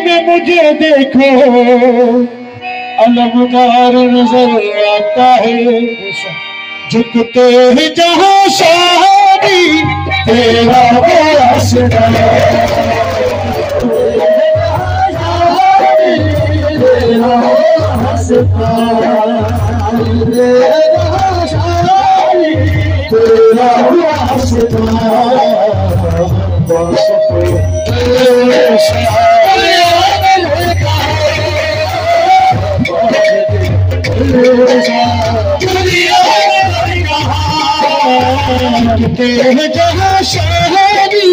में मुझे देखो अलमदार नजर आता है, झुकते हैं जहां शादी तेरा वो आसरा, तेरा वो आसरा, तेरा वो जहाँ शादी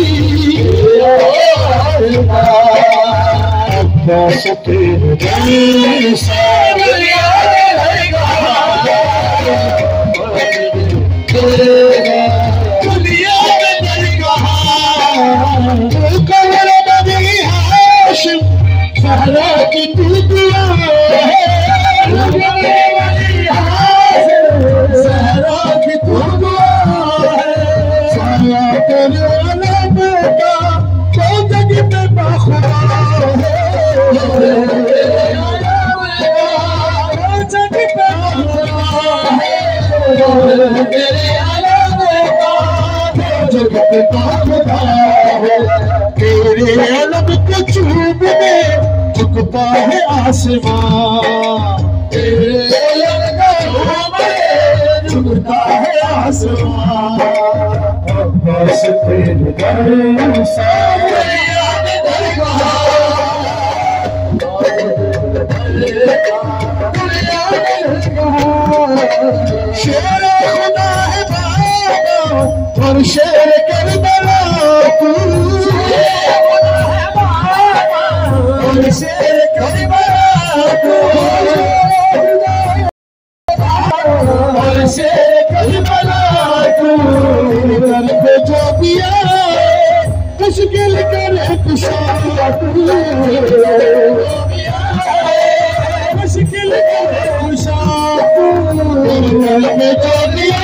तेरे अलग को चूमने झुकता है आसमां, तेरे अलग को चूमने झुकता है आसमां, बस तेरे दर सामने शेर खुदा है बाबा और शेर करबला तू, और शेर करबला तू, और शेर करबला तू, कर पे जो दिया मुश्किल करे कुशा तू, मुश्किल करे कुशा तू, कर पे जो दिया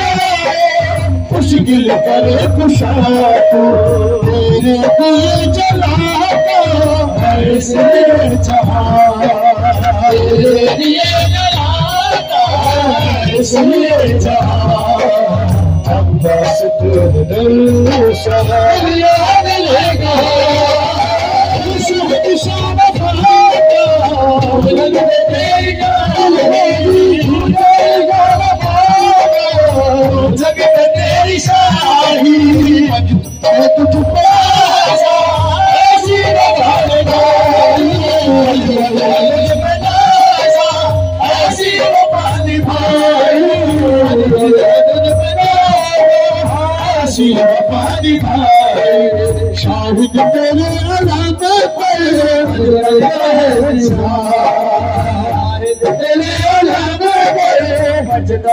मुश्किल करे कुशा तू, तेरे दिल जलाता ऐसे जहां, तेरे दिल जलाता ऐसे जहां, अब बस तेरे दिल से याद लेगा निशान फलाता जग में तेरी शाही तुझ ऐसी ऐसी पानी भाई, ऐसी पानी भाई, शाहिद तेरे अलाप पर तेरे अलाप पर बचता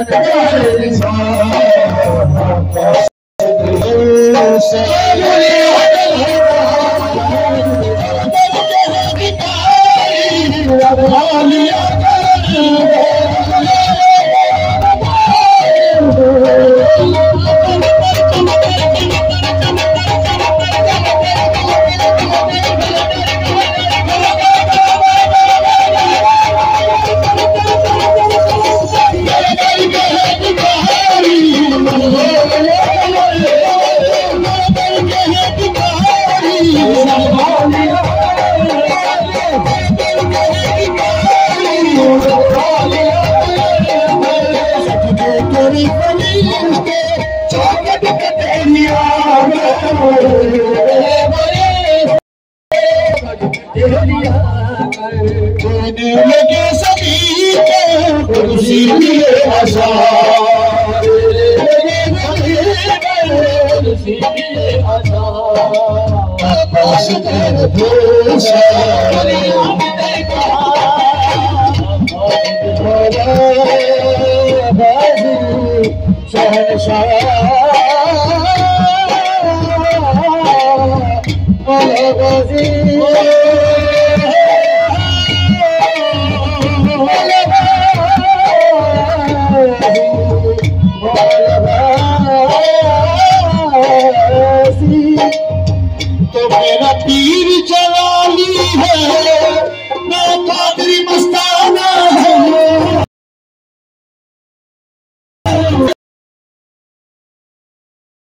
लगे सभी खुशी मिले आशा, शहनशाह